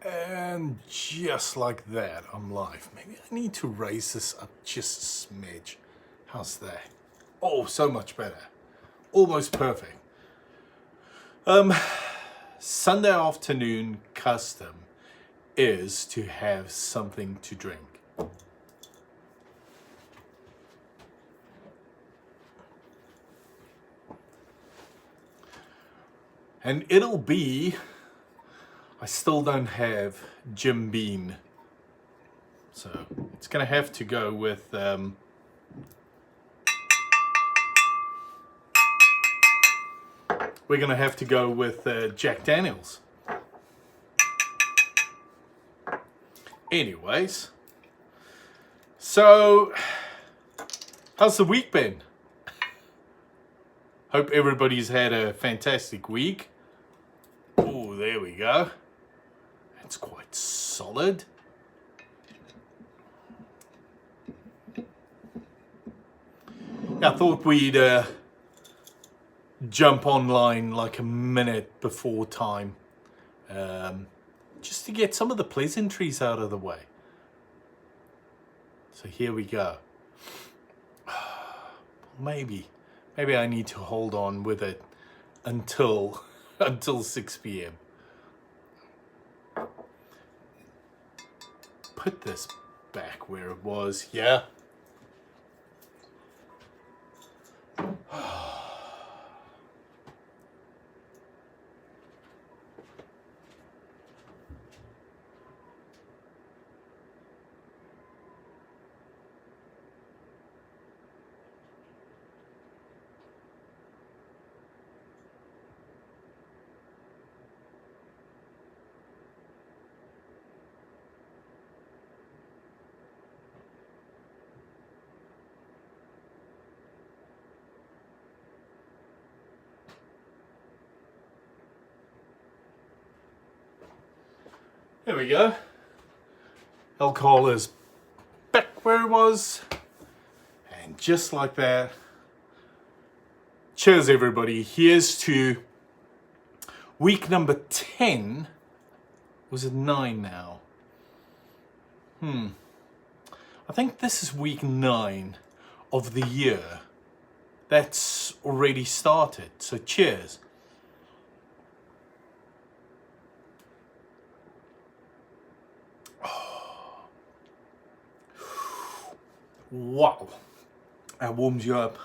And just like that, I'm live. Maybe I need to raise this up just a smidge. How's that? Oh, so much better. Almost perfect. Sunday afternoon custom is to have something to drink. And it'll be, I still don't have Jim Beam. So it's gonna have to go with we're gonna have to go with Jack Daniels. Anyways, so how's the week been? Hope everybody's had a fantastic week. Oh, there we go. That's quite solid. I thought we'd jump online like a minute before time, just to get some of the pleasantries out of the way. So here we go. Maybe I need to hold on with it until 6 p.m. Put this back where it was. Yeah. There we go. Alcohol is back where it was. And just like that. Cheers, everybody. Here's to week number 10. Was it 9 now? I think this is week 9 of the year. That's already started. So cheers. Wow, that warms you up.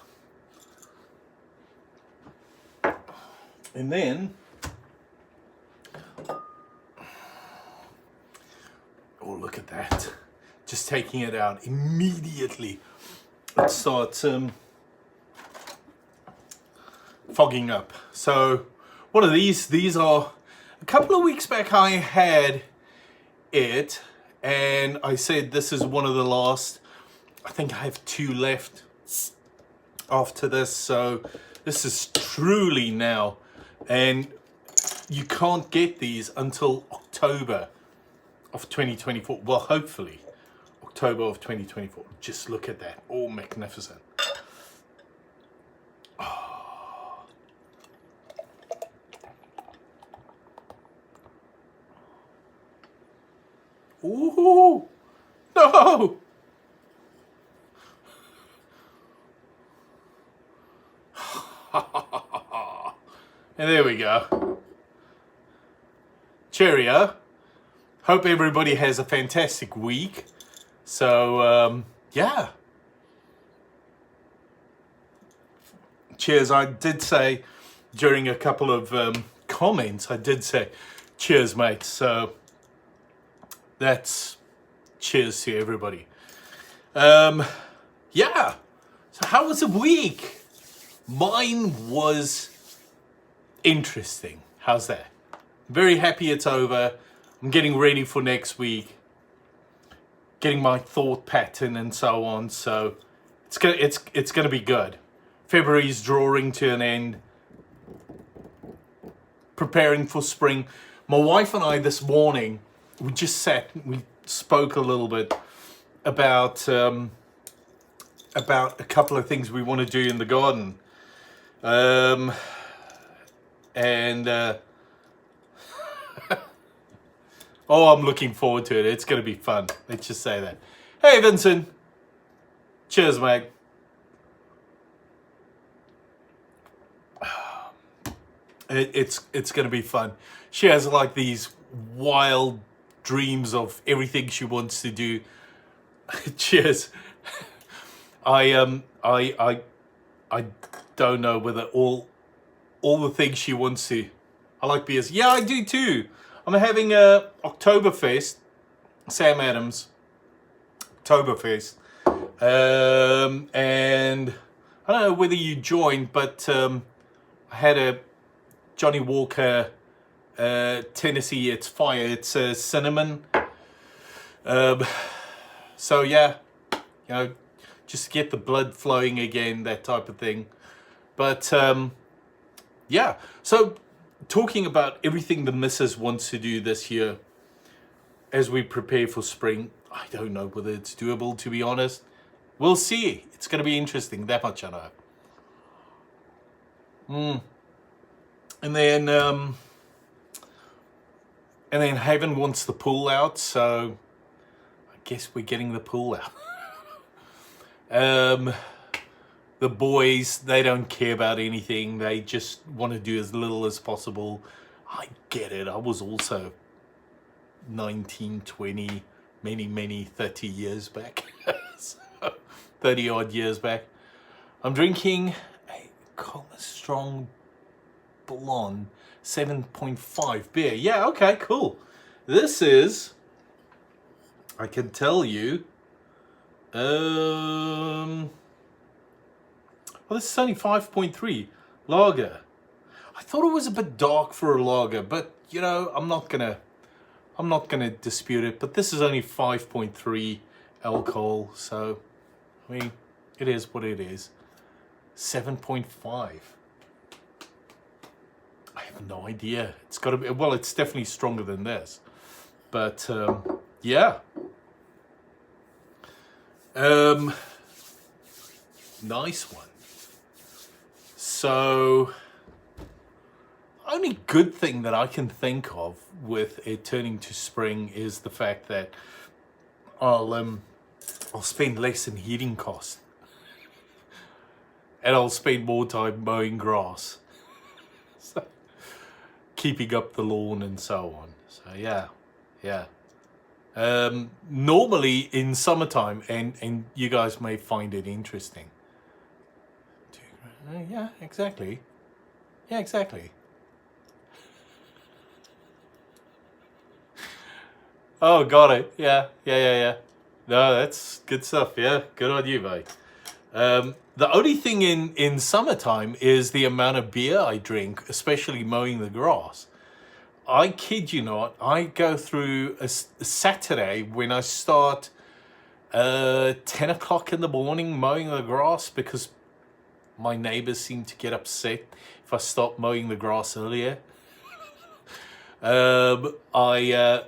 And then, oh, look at that. Just taking it out immediately. It starts fogging up. So, what are these? These are, a couple of weeks back I had it, and I said this is one of the last. I think I have 2 left after this, so this is truly now, and you can't get these until October of 2024. Well, hopefully October of 2024. Just look at that. Oh, magnificent. Oh. Ooh, no. And there we go. Cheerio. Hope everybody has a fantastic week. So, yeah. Cheers. I did say during a couple of comments, I did say, cheers, mate. So, that's cheers to everybody. Yeah. So, how was the week? Mine was interesting. How's that? Very happy it's over. I'm getting ready for next week. Getting my thought pattern and so on. So it's gonna be good. February's drawing to an end. Preparing for spring. My wife and I this morning, we just sat, we spoke a little bit about a couple of things we want to do in the garden. Oh, I'm looking forward to it. It's going to be fun. Let's just say that. Hey, Vincent. Cheers, mate. It's going to be fun. She has like these wild dreams of everything she wants to do. Cheers. I don't know whether all the things she wants to. I like beers. Yeah, I do too. I'm having a Oktoberfest, Sam Adams Oktoberfest, and I don't know whether you joined, but I had a Johnny Walker Tennessee. It's fire. It's cinnamon. So yeah, just to get the blood flowing again, that type of thing. But yeah, so talking about everything the missus wants to do this year as we prepare for spring, I don't know whether it's doable, to be honest. We'll see. It's going to be interesting, that much I know. And then Haven wants the pool out, so I guess we're getting the pool out. The boys, they don't care about anything. They just want to do as little as possible. I get it. I was also 19, 20, many 30 years back. 30 odd years back. I'm drinking a Cola Strong Blonde 7.5 beer. Yeah, okay, cool. This is, I can tell you, well, this is only 5.3 lager. I thought it was a bit dark for a lager, but I'm not gonna dispute it. But this is only 5.3 alcohol, so I mean, it is what it is. 7.5. I have no idea. It's got to be. Well, it's definitely stronger than this, but yeah. Nice one. So, only good thing that I can think of with it turning to spring is the fact that I'll spend less in heating costs, and I'll spend more time mowing grass, so, keeping up the lawn and so on. So yeah. Normally in summertime, and you guys may find it interesting. Yeah, exactly. Oh, got it. Yeah. No, that's good stuff. Yeah, good on you, mate. The only thing in summertime is the amount of beer I drink, especially mowing the grass. I kid you not, I go through a Saturday when I start 10 o'clock in the morning mowing the grass, because my neighbors seem to get upset if I stop mowing the grass earlier. I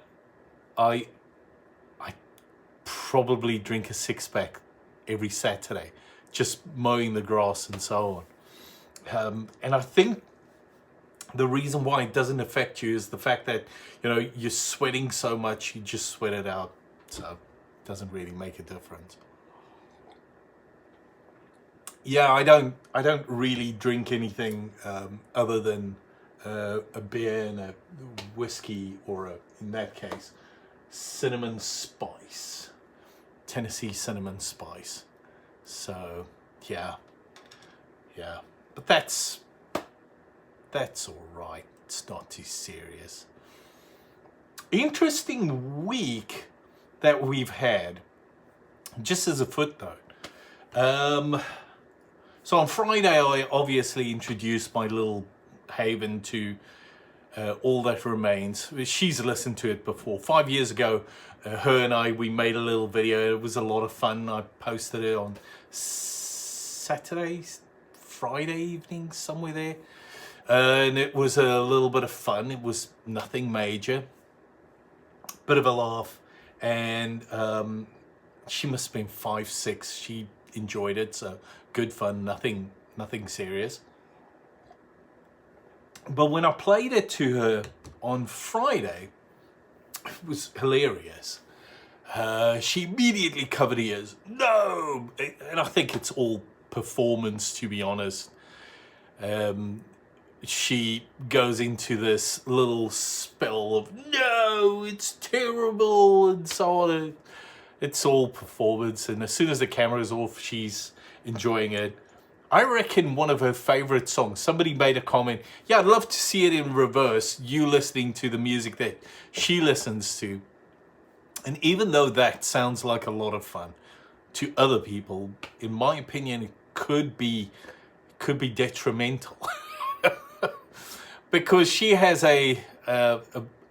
probably drink a 6-pack every Saturday, just mowing the grass and so on. And I think the reason why it doesn't affect you is the fact that you're sweating so much, you just sweat it out, so it doesn't really make a difference. Yeah, I don't really drink anything other than a beer and a whiskey, or in that case, cinnamon spice, Tennessee cinnamon spice. So yeah, but that's all right. It's not too serious. Interesting week that we've had. Just as a footnote. So on Friday, I obviously introduced my little Haven to All That Remains. She's listened to it before. 5 years ago, her and we made a little video. It was a lot of fun. I posted it on Friday evening, somewhere there. And it was a little bit of fun. It was nothing major. Bit of a laugh. And she must have been 5, 6. She enjoyed it, so good fun, nothing serious. But when I played it to her on Friday, It was hilarious. She immediately covered ears. No! And I think it's all performance, to be honest. She goes into this little spell of, no, it's terrible, and so on. It's all performance, and as soon as the camera's off, she's enjoying it. I reckon one of her favorite songs, somebody made a comment, yeah, I'd love to see it in reverse, you listening to the music that she listens to. And even though that sounds like a lot of fun to other people, in my opinion, it could be detrimental. Because she has a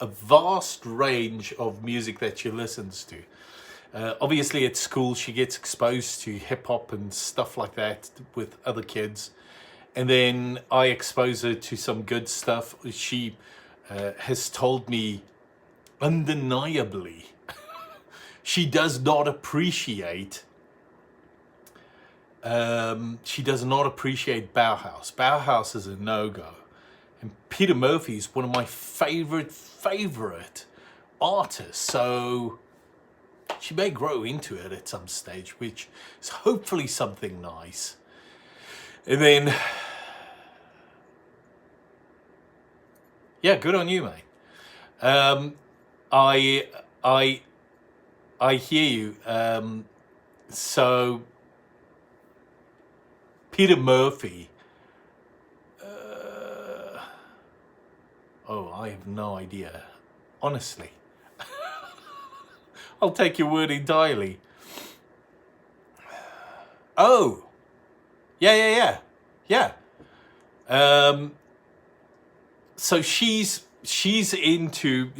vast range of music that she listens to. Obviously at school she gets exposed to hip hop and stuff like that with other kids. And then I expose her to some good stuff. She has told me undeniably she does not appreciate Bauhaus. Bauhaus is a no-go. And Peter Murphy is one of my favorite artists. So she may grow into it at some stage, which is hopefully something nice. And then, yeah, good on you, mate. I hear you. So Peter Murphy. I have no idea. Honestly. I'll take your word entirely. Oh. Yeah. So she's not into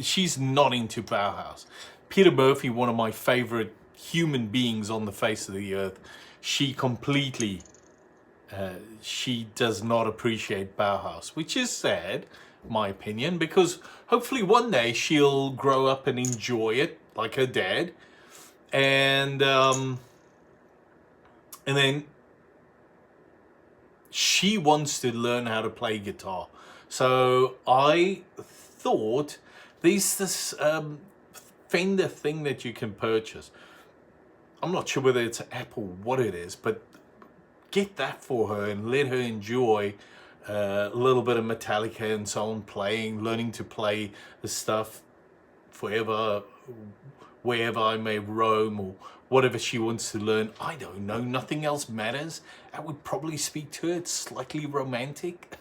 Bauhaus. Peter Murphy, one of my favorite human beings on the face of the earth, she completely, she does not appreciate Bauhaus, which is sad, in my opinion, because hopefully one day she'll grow up and enjoy it like her dad, and then she wants to learn how to play guitar. So I thought there's this Fender thing that you can purchase. I'm not sure whether it's an app or what it is, but get that for her and let her enjoy a little bit of Metallica and so on, learning to play the stuff forever, wherever I may roam, or whatever she wants to learn. I don't know, nothing else matters. I would probably speak to her. It's slightly romantic.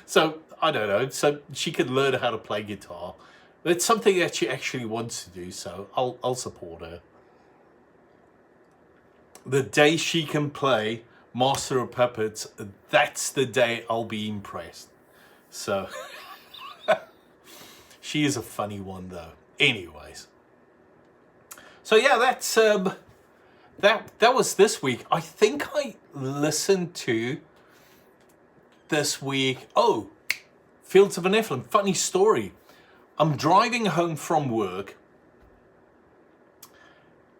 So I don't know, so she could learn how to play guitar. It's something that she actually wants to do, so I'll support her. The day she can play Master of Puppets, that's the day I'll be impressed. So she is a funny one though. Anyways. So yeah, that's that was this week. I think I listened to this week. Oh, Fields of Nephilim. Funny story. I'm driving home from work,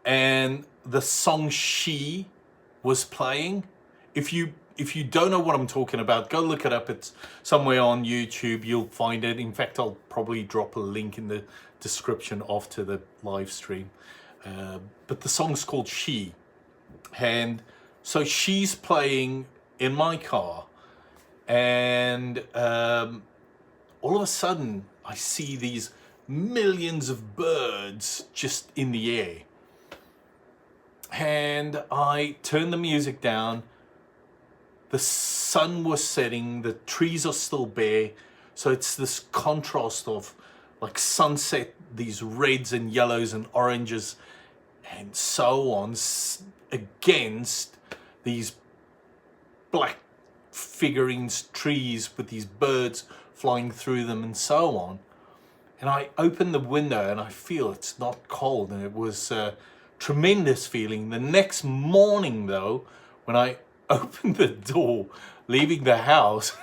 and the song She was playing. If you don't know what I'm talking about, go look it up. It's somewhere on YouTube. You'll find it. In fact, I'll probably drop a link in the description after the live stream. But the song's called She. And so she's playing in my car. And all of a sudden, I see these millions of birds just in the air. And I turn the music down. The sun was setting, the trees are still bare. So it's this contrast of like sunset, these reds and yellows and oranges and so on, against these black figurines, trees with these birds flying through them and so on. And I open the window and I feel it's not cold, and it was a tremendous feeling. The next morning though, when I opened the door leaving the house,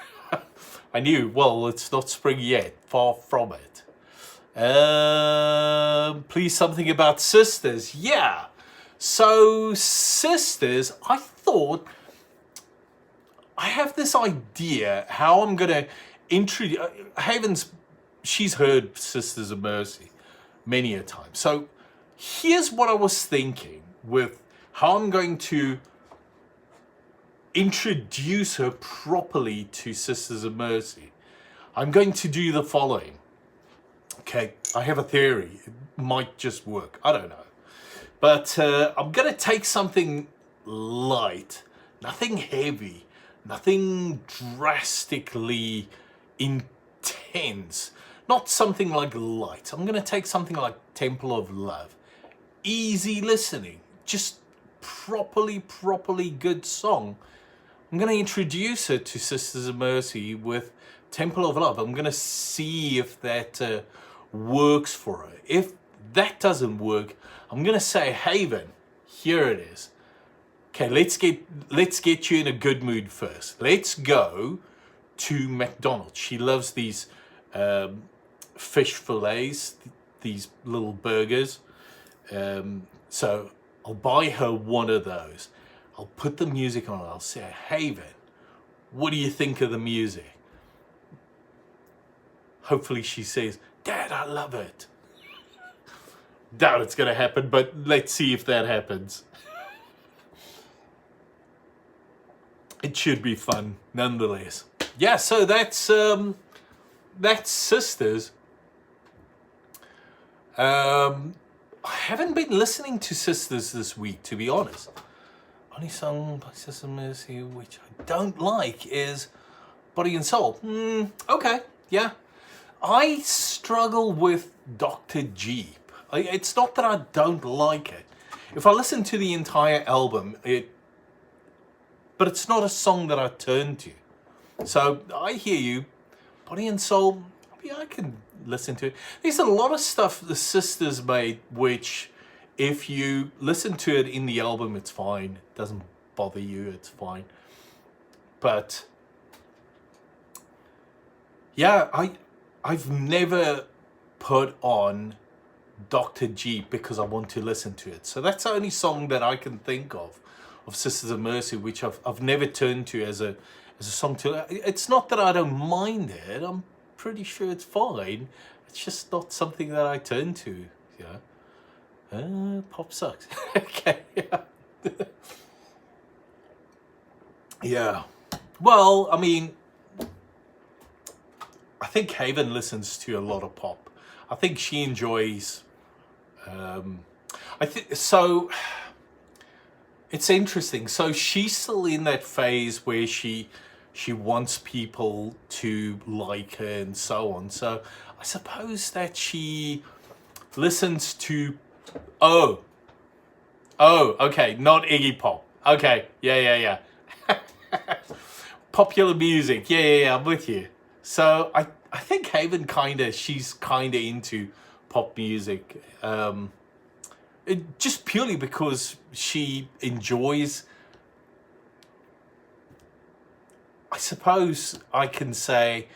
I knew, well, it's not spring yet, far from it. Please, something about sisters. Yeah, so sisters, I thought I have this idea how I'm gonna introduce Haven's. She's heard Sisters of Mercy. many a time. So here's what I was thinking with how I'm going to introduce her properly to Sisters of Mercy. I'm going to do the following. Okay, I have a theory. It might just work. I don't know. But I'm going to take something light, nothing heavy, nothing drastically intense, not something like light. I'm going to take something like Temple of Love. Easy listening, just properly good song. I'm going to introduce her to Sisters of Mercy with Temple of Love. I'm going to see if that works for her. If that doesn't work, I'm going to say, Haven, here it is. Okay, let's get you in a good mood first. Let's go to McDonald's. She loves these fish fillets, these little burgers. So I'll buy her one of those. I'll put the music on. I'll say, Haven, what do you think of the music? Hopefully she says, Dad, I love it. Doubt it's going to happen, but let's see if that happens. It should be fun, nonetheless. Yeah, so that's Sisters. I haven't been listening to Sisters this week, to be honest. Only song by Sisters of Mercy which I don't like is Body and Soul. Okay, yeah. I struggle with Dr. Jeep. It's not that I don't like it. If I listen to the entire album, but it's not a song that I turn to. So I hear you. Body and Soul, yeah, I can listen to it. There's a lot of stuff the Sisters made which, if you listen to it in the album, it's fine. It doesn't bother you, it's fine. But yeah, I've never put on Dr. Jeep because I want to listen to it. So that's the only song that I can think of Sisters of Mercy, which I've never turned to as a song to. It's not that I don't mind it. I'm pretty sure it's fine. It's just not something that I turn to. Pop sucks. Okay. Yeah. Yeah. Well, I mean, I think Haven listens to a lot of pop. I think she enjoys. I think so. It's interesting. So she's still in that phase where she wants people to like her and so on. So I suppose that she listens to okay, not Iggy Pop. Okay, yeah. Popular music. Yeah, I'm with you. So I think Haven she's kinda into pop music. Just purely because she enjoys, I suppose I can say,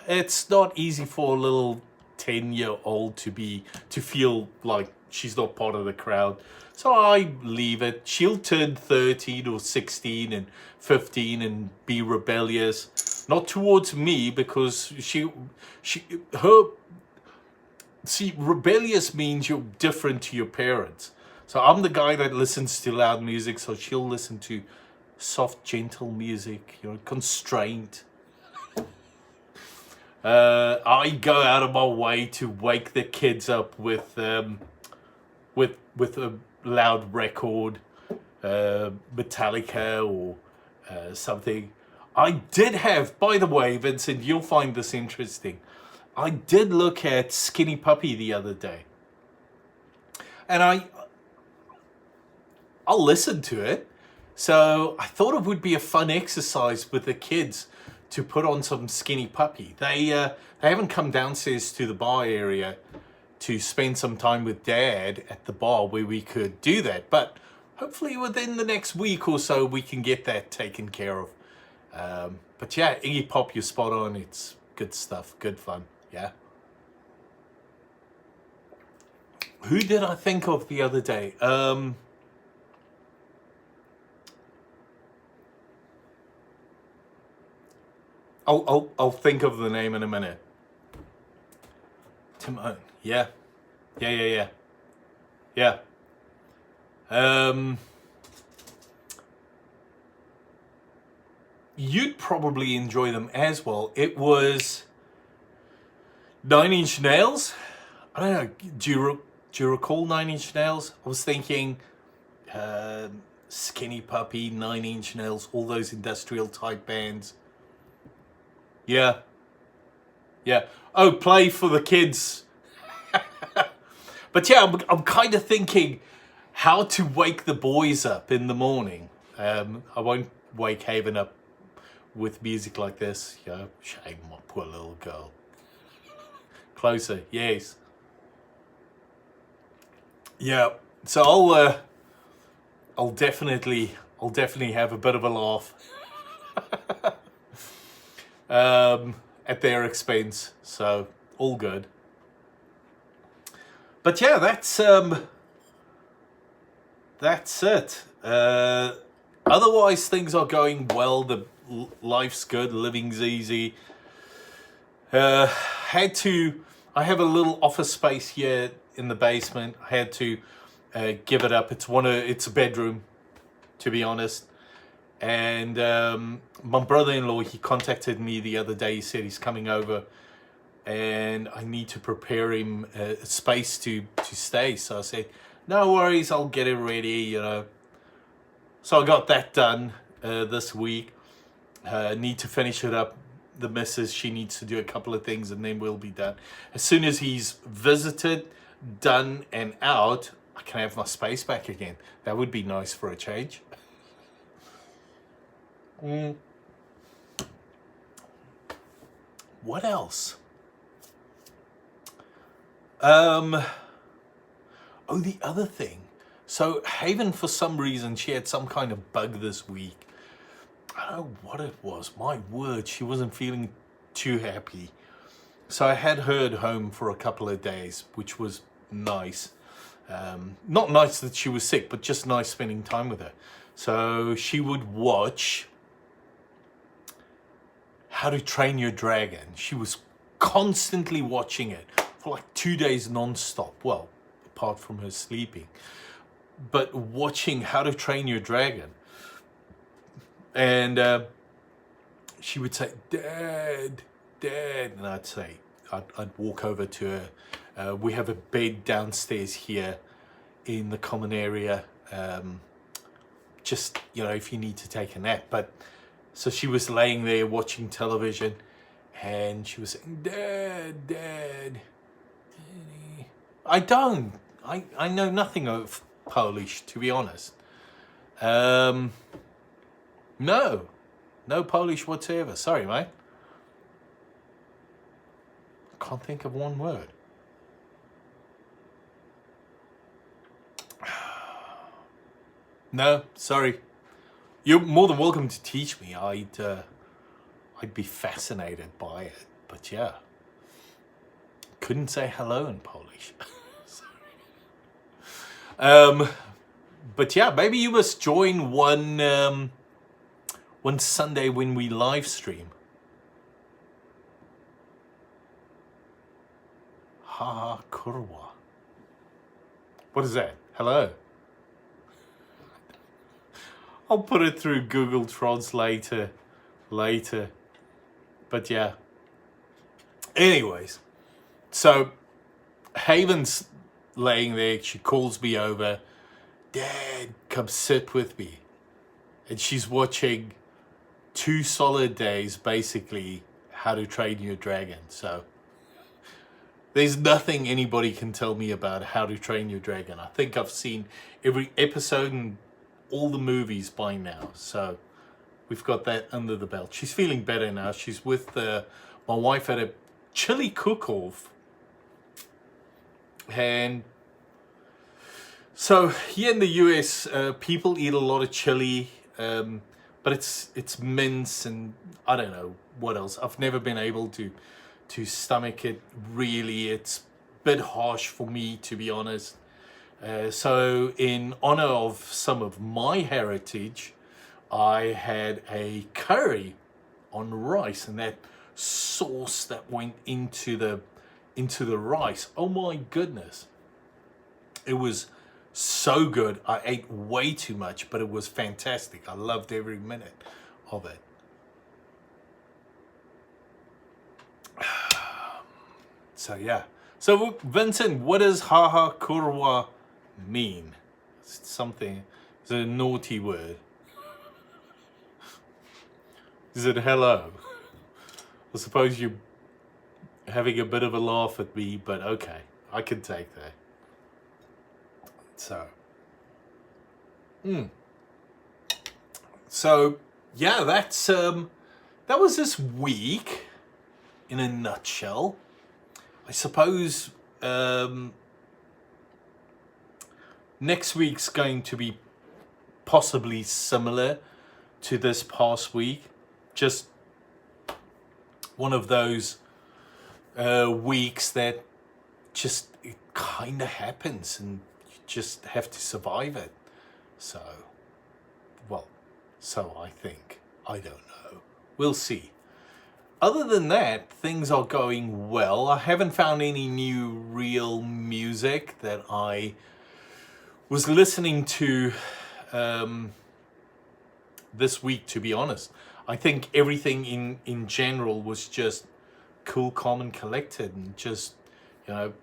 it's not easy for a little 10-year-old to feel like she's not part of the crowd. So I leave it. She'll turn 13 or 16 and 15 and be rebellious. Not towards me, because see, rebellious means you're different to your parents. So I'm the guy that listens to loud music, so she'll listen to soft, gentle music, constraint. I go out of my way to wake the kids up with a loud record, Metallica or something. I did have, by the way, Vincent, you'll find this interesting. I did look at Skinny Puppy the other day, and I'll listen to it. So I thought it would be a fun exercise with the kids to put on some Skinny Puppy. They haven't come downstairs to the bar area to spend some time with Dad at the bar where we could do that. But hopefully within the next week or so we can get that taken care of. But yeah, Iggy Pop, you're spot on. It's good stuff, good fun. Yeah. Who did I think of the other day? I'll think of the name in a minute. Timon. Yeah. Yeah. You'd probably enjoy them as well. It was 9 Inch Nails. I don't know. Do you recall 9 Inch Nails? I was thinking Skinny Puppy, 9 Inch Nails, all those industrial type bands. Yeah. Oh, play for the kids. But yeah, I'm kind of thinking how to wake the boys up in the morning. I won't wake Haven up with music like this. Yeah, shame my poor little girl. Closer, yes. Yeah, so I'll definitely have a bit of a laugh at their expense. So all good. But yeah, that's it. Otherwise, things are going well. The life's good. Living's easy. I have a little office space here in the basement. I had to give it up. It's a bedroom, to be honest. And my brother-in-law, he contacted me the other day. He said he's coming over, and I need to prepare him a space to stay. So I said, no worries, I'll get it ready, So I got that done this week. Need to finish it up. The missus, she needs to do a couple of things, and then we'll be done. As soon as he's visited, done, and out, I can have my space back again. That would be nice for a change. What else? Oh, the other thing. So Haven, for some reason, she had some kind of bug this week. I don't know what it was. My word, she wasn't feeling too happy. So I had her at home for a couple of days, which was nice. Not nice that she was sick, but just nice spending time with her. So she would watch How to Train Your Dragon. She was constantly watching it for like 2 days non-stop. Well, apart from her sleeping. But watching How to Train Your Dragon. And she would say, Dad. And I'd walk over to her. We have a bed downstairs here in the common area. Just, if you need to take a nap. But so she was laying there watching television, and she was saying, Dad. I know nothing of Polish, to be honest. No Polish whatsoever. Sorry, mate. Can't think of one word. No, sorry. You're more than welcome to teach me. I'd be fascinated by it. But yeah, couldn't say hello in Polish. But yeah, maybe you must join one Sunday when we live stream. Ha kurwa. What is that? Hello. I'll put it through Google Translator later. But yeah. Anyways, so Haven's laying there. She calls me over. Dad, come sit with me. And she's watching 2 solid days, basically, How to Train Your Dragon. So there's nothing anybody can tell me about How to Train Your Dragon. I think I've seen every episode and all the movies by now. So we've got that under the belt. She's feeling better now. She's with my wife at a chili cook-off. And so here in the US, people eat a lot of chili, but it's mince and I don't know what else. I've never been able to stomach it, really. It's a bit harsh for me, to be honest. So in honor of some of my heritage, I had a curry on rice, and that sauce that went into the into the rice. Oh my goodness. It was so good. I ate way too much, but it was fantastic. I loved every minute of it. So yeah. So Vincent, what does haha kurwa mean? It's something. It's a naughty word. Is it hello? I suppose you're having a bit of a laugh at me, but okay, I can take that. So yeah, that was this week in a nutshell. I suppose next week's going to be possibly similar to this past week. Just one of those weeks that just it kind of happens and you just have to survive it. So, well, so I think. I don't know. We'll see. Other than that, things are going well. I haven't found any new real music that I was listening to this week, to be honest. I think everything in general was just cool, calm, and collected, and just, you know,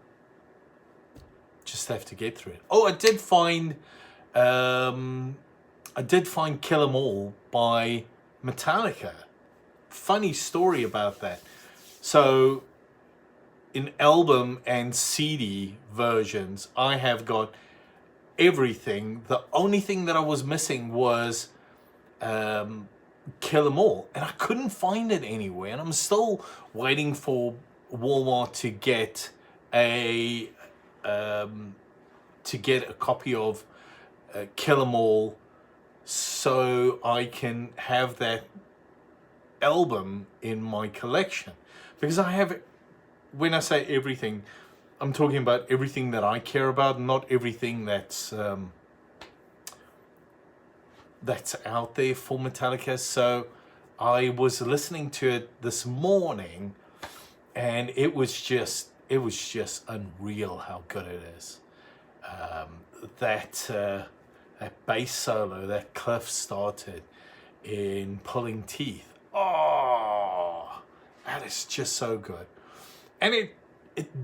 just have to get through it. Oh, I did find Kill 'Em All by Metallica. Funny story about that. So in album and CD versions, I have got everything. The only thing that I was missing was Kill 'Em All, and I couldn't find it anywhere, and I'm still waiting for Walmart to get a copy of Kill 'Em All, so I can have that album in my collection. Because I have, when I say everything, I'm talking about everything that I care about, not everything that's out there for Metallica. So I was listening to it this morning, and it was just unreal how good it is. That bass solo that Cliff started in Pulling Teeth. Oh, that is just so good. And it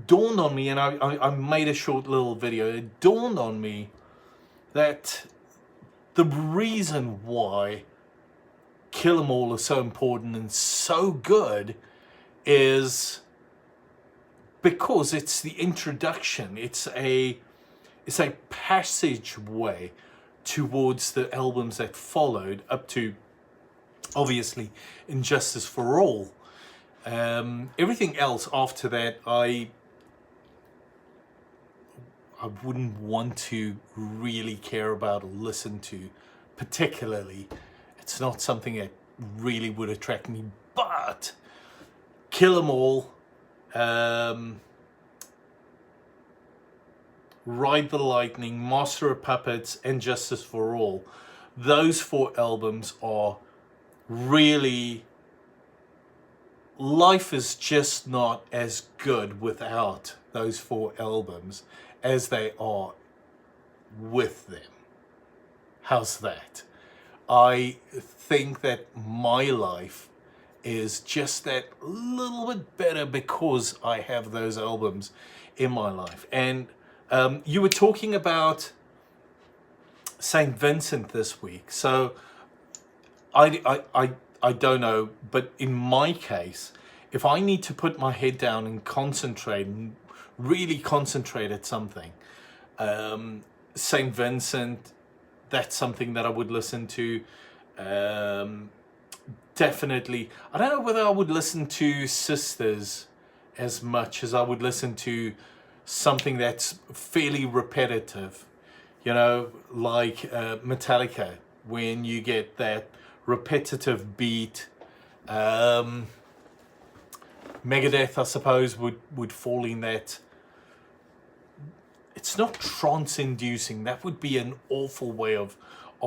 dawned on me, and I made a short little video. It dawned on me that the reason why Kill 'Em All is so important and so good is because it's the introduction. It's a passageway towards the albums that followed up to, obviously, Injustice for All. Everything else after that, I wouldn't want to really care about or listen to particularly. It's not something that really would attract me. But Kill 'Em All, Ride the Lightning, Master of Puppets, and Justice for All. Those 4 albums are really... Life is just not as good without those 4 albums as they are with them. How's that? I think that my life is just that little bit better because I have those albums in my life. And you were talking about St. Vincent this week. So I don't know, but in my case, if I need to put my head down and concentrate, and really concentrate at something, St. Vincent, that's something that I would listen to. Definitely, I don't know whether I would listen to Sisters as much as I would listen to something that's fairly repetitive, you know, like Metallica, when you get that repetitive beat. Megadeth, I suppose, would fall in that. It's not trance-inducing. That would be an awful way of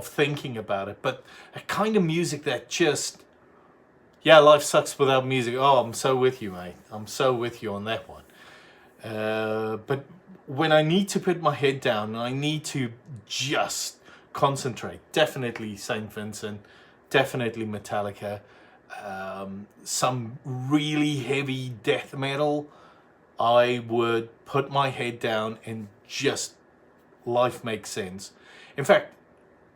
thinking about it. But a kind of music that just, yeah, life sucks without music. Oh, I'm so with you, mate. I'm so with you on that one. But when I need to put my head down, I need to just concentrate. Definitely Saint Vincent, definitely Metallica, some really heavy death metal. I would put my head down and just life makes sense. In fact,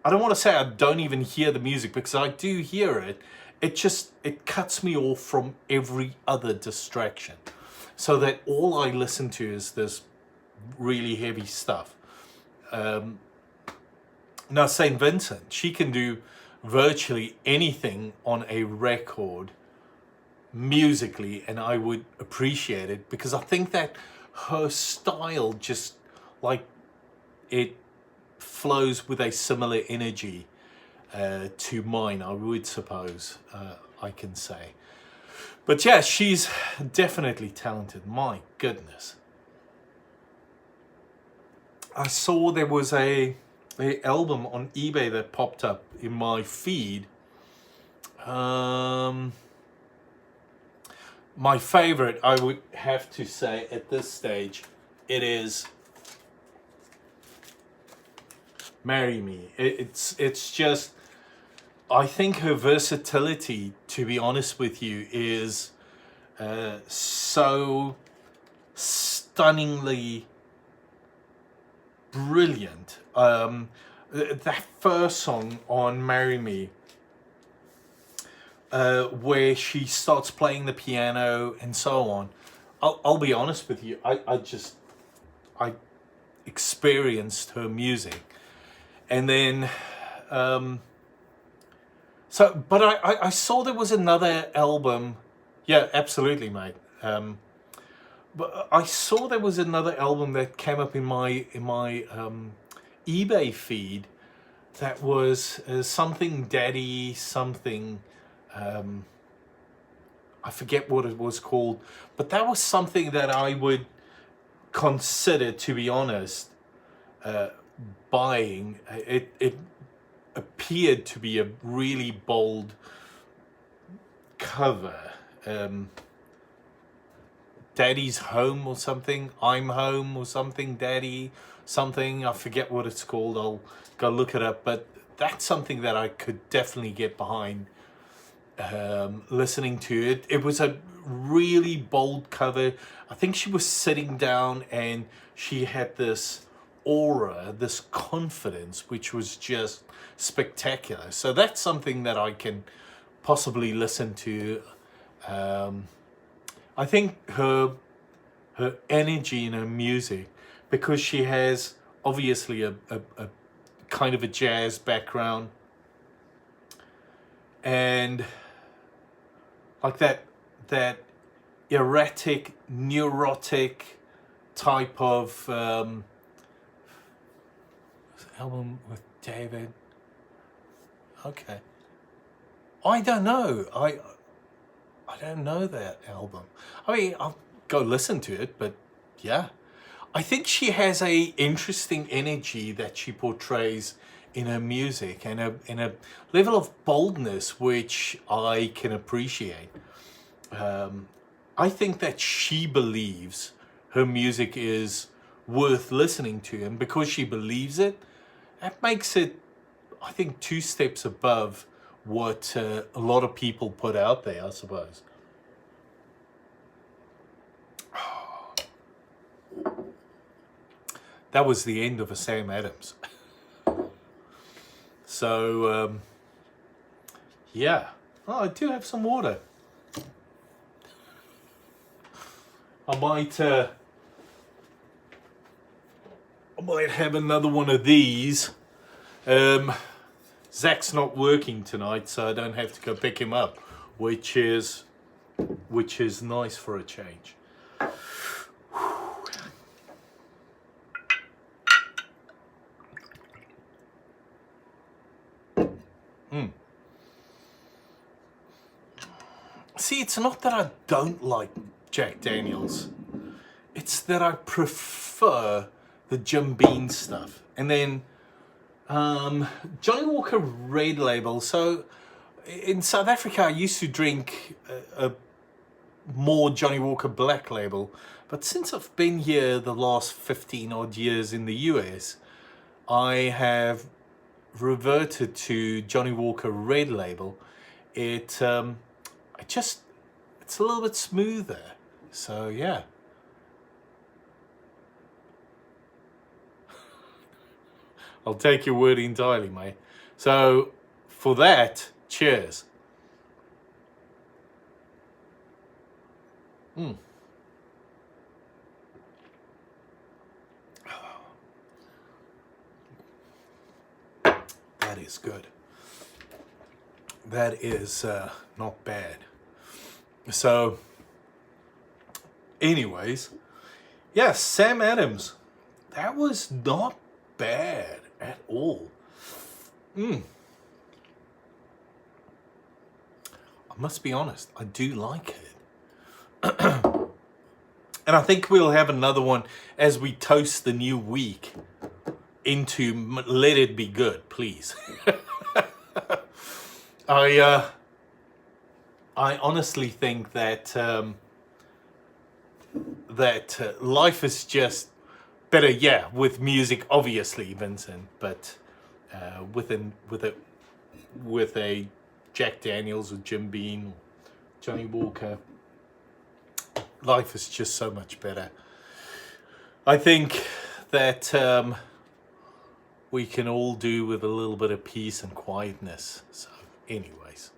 I don't want to say I don't even hear the music, because I do hear it. It cuts me off from every other distraction, so that all I listen to is this really heavy stuff. Now Saint Vincent, she can do virtually anything on a record musically, and I would appreciate it, because I think that her style just, like, it flows with a similar energy to mine, I would suppose, I can say. But yeah, she's definitely talented. My goodness. I saw there was a album on eBay that popped up in my feed. My favorite, I would have to say at this stage, it is Marry Me. It's just, I think her versatility, to be honest with you, is so stunningly brilliant. That first song on Marry Me, where she starts playing the piano and so on. I'll be honest with you, I experienced her music. And then, but I saw there was another album. Yeah, absolutely, mate. But I saw there was another album that came up in my eBay feed that was something Daddy something. I forget what it was called, but that was something that I would consider, to be honest, buying. It appeared to be a really bold cover. Daddy's Home or something, I'm Home or something, Daddy something, I forget what it's called, I'll go look it up, but that's something that I could definitely get behind listening to it. It was a really bold cover. I think she was sitting down and she had this aura, this confidence, which was just spectacular. So that's something that I can possibly listen to. I think her energy in her music, because she has obviously a kind of a jazz background, and like that erratic, neurotic type of album with David. Okay, I don't know. I don't know that album. I mean, I'll go listen to it, but yeah. I think she has a interesting energy that she portrays in her music, and a level of boldness which I can appreciate. I think that she believes her music is worth listening to, and because she believes it, that makes it, I think, 2 steps above what a lot of people put out there, I suppose. That was the end of a Sam Adams. So, yeah. Oh, I do have some water. I might have another one of these. Zach's not working tonight, so I don't have to go pick him up, which is nice for a change. See, it's not that I don't like Jack Daniels. It's that I prefer the Jim Beam stuff. And then Johnny Walker Red Label. So in South Africa, I used to drink more Johnny Walker Black Label. But since I've been here the last 15 odd years in the US, I have reverted to Johnny Walker Red Label. It's a little bit smoother. So yeah. I'll take your word entirely, mate. So for that, cheers. That is good. That is not bad. So, anyways, yeah, Sam Adams. That was not bad at all. I must be honest, I do like it. And I think we'll have another one as we toast the new week into Let It Be Good, please. I honestly think that life is just better, yeah, with music, obviously, Vincent, but with a Jack Daniels or Jim Beam or Johnny Walker, life is just so much better. I think that we can all do with a little bit of peace and quietness. So, anyways.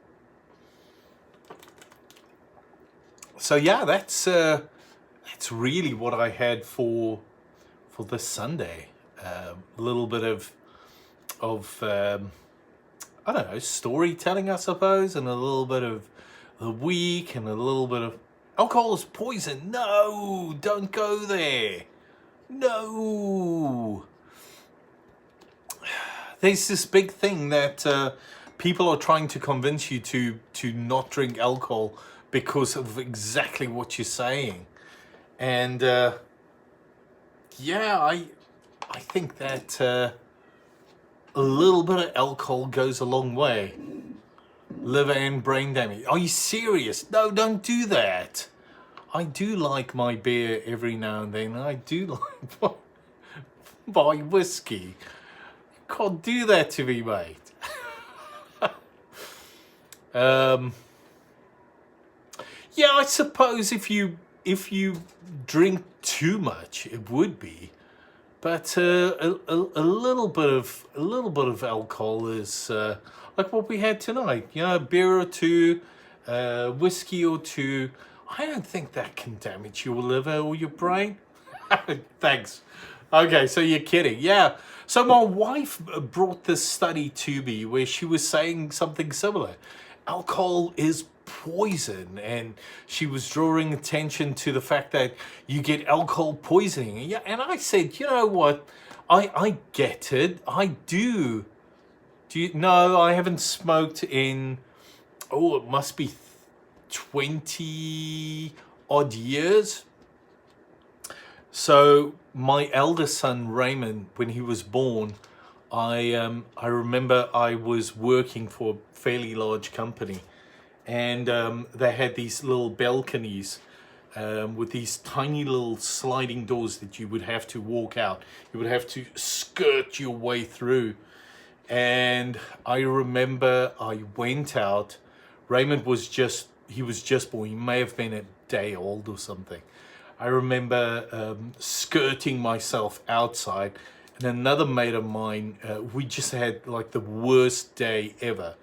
So yeah, that's really what I had for this Sunday. A little bit of I don't know, storytelling, I suppose, and a little bit of the week, and a little bit of alcohol is poison. No, don't go there. No. There's this big thing that people are trying to convince you to not drink alcohol because of exactly what you're saying. And yeah, I think that a little bit of alcohol goes a long way. Liver and brain damage. Are you serious? No, don't do that. I do like my beer every now and then. I do like my whiskey. You can't do that to me, mate. Yeah, I suppose if you drink too much, it would be. But a little bit of alcohol is like what we had tonight. You know, a beer or two, whiskey or two. I don't think that can damage your liver or your brain. Thanks. Okay, so you're kidding. Yeah. So my wife brought this study to me where she was saying something similar. Alcohol is poison, and she was drawing attention to the fact that you get alcohol poisoning. Yeah, and I said, you know what? I get it. I do. No, I haven't smoked in, it must be 20 odd years. So my eldest son Raymond, when he was born, I remember I was working for a fairly large company, and they had these little balconies with these tiny little sliding doors that you would have to walk out. You would have to skirt your way through. And I remember I went out. Raymond was just born. He may have been a day old or something. I remember skirting myself outside, and another mate of mine, we just had like the worst day ever.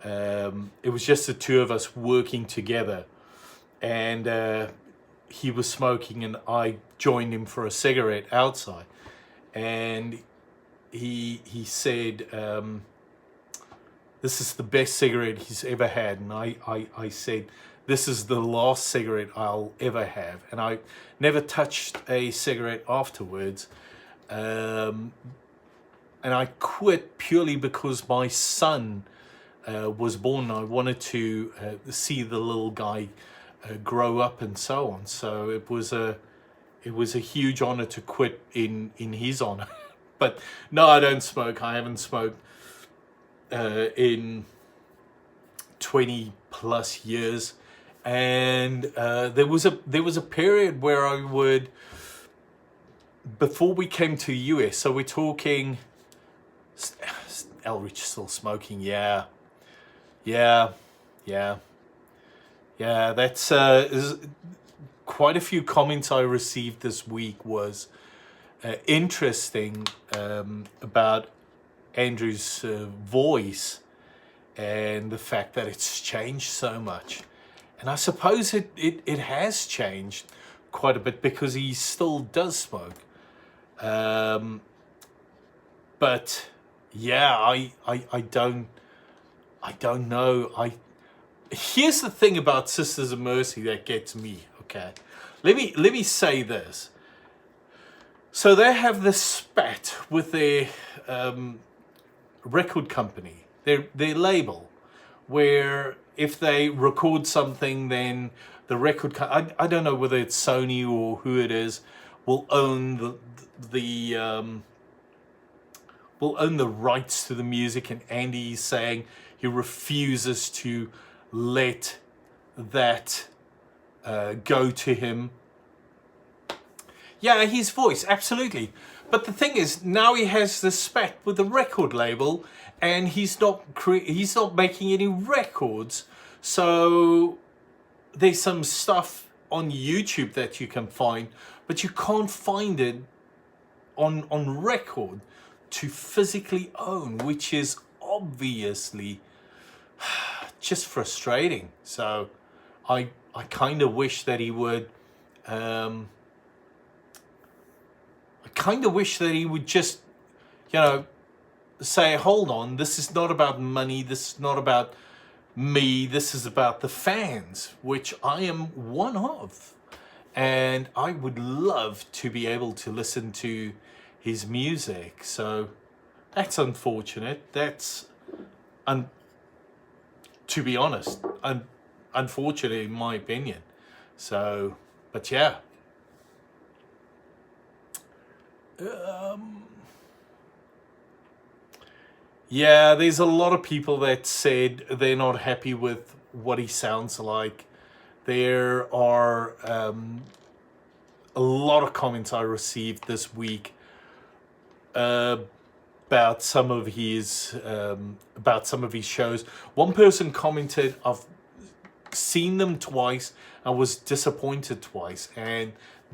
It was just the two of us working together, and he was smoking, and I joined him for a cigarette outside, and he said, this is the best cigarette he's ever had. And I said, this is the last cigarette I'll ever have. And I never touched a cigarette afterwards. And I quit purely because my son was born. I wanted to see the little guy grow up and so on. So it was a huge honor to quit in his honor. But no, I don't smoke. I haven't smoked in 20 plus years. And there was a period where I would, before we came to the US, so we're talking, Elrich still smoking, yeah, that's quite a few comments I received this week was interesting about Andrew's voice and the fact that it's changed so much. And I suppose it has changed quite a bit because he still does smoke. But yeah, I don't know. Here's the thing about Sisters of Mercy that gets me, okay? Let me say this. So they have this spat with their record company, their label, where if they record something, then the record I don't know whether it's Sony or who it is, will own will own the rights to the music, and Andy's saying he refuses to let that go to him. Yeah, his voice, absolutely. But the thing is, now he has this spat with the record label, and he's not making any records. So there's some stuff on YouTube that you can find, but you can't find it on record to physically own, which is obviously just frustrating. So I kind of wish that he would just, say, hold on, this is not about money, this is not about me, this is about the fans, which I am one of. And I would love to be able to listen to his music. So that's unfortunate. That's, to be honest, unfortunate in my opinion. So, but yeah. Yeah, there's a lot of people that said they're not happy with what he sounds like. There are a lot of comments I received this week about some of his shows. One person commented, "I've seen them twice. I was disappointed twice," and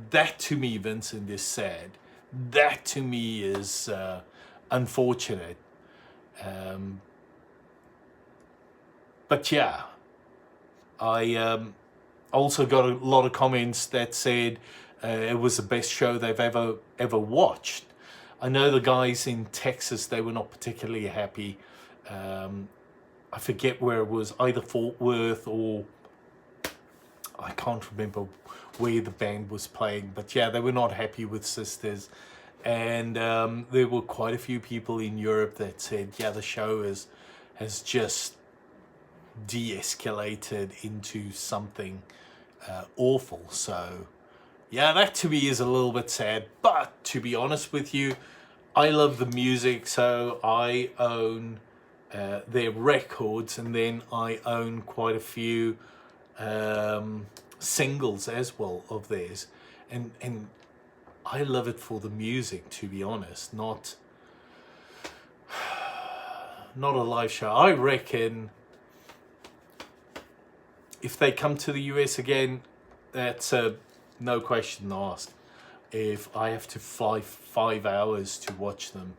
that to me, Vincent, is sad. That to me is unfortunate. But yeah, I also got a lot of comments that said it was the best show they've ever watched. I know the guys in Texas, they were not particularly happy. I forget where it was, either Fort Worth or I can't remember where the band was playing, but yeah, they were not happy with Sisters. And there were quite a few people in Europe that said, yeah, the show has just de-escalated into something awful. So yeah, that to me is a little bit sad. But to be honest with you, I love the music, so I own their records, and then I own quite a few singles as well of theirs, and I love it for the music, to be honest, not a live show. I reckon if they come to the US again, that's a no question asked. If I have to fly 5 hours to watch them,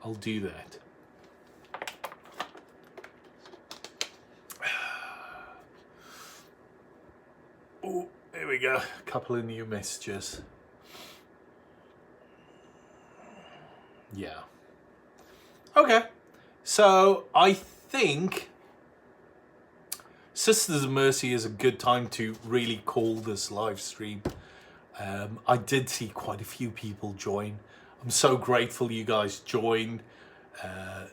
I'll do that. Oh, there we go. A couple of new messages. Yeah. Okay. So I think Sisters of Mercy is a good time to really call this live stream. I did see quite a few people join. I'm so grateful you guys joined.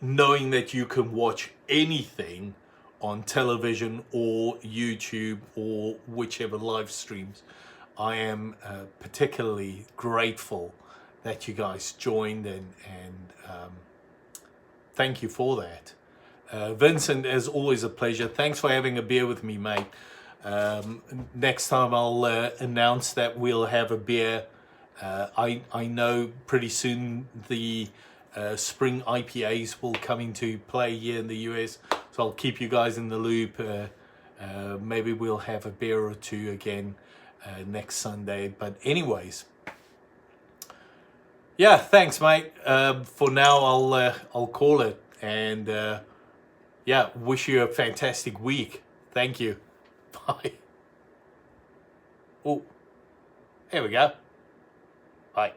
Knowing that you can watch anything on television or YouTube or whichever live streams, I am particularly grateful that you guys joined, and thank you for that. Vincent, as always, a pleasure. Thanks for having a beer with me, mate. Next time I'll announce that we'll have a beer. I know pretty soon the spring IPAs will come into play here in the US, so I'll keep you guys in the loop. Maybe we'll have a beer or two again next Sunday. But anyways, yeah, thanks, mate. For now, I'll call it, and yeah, wish you a fantastic week. Thank you. Bye. Oh, here we go. Bye.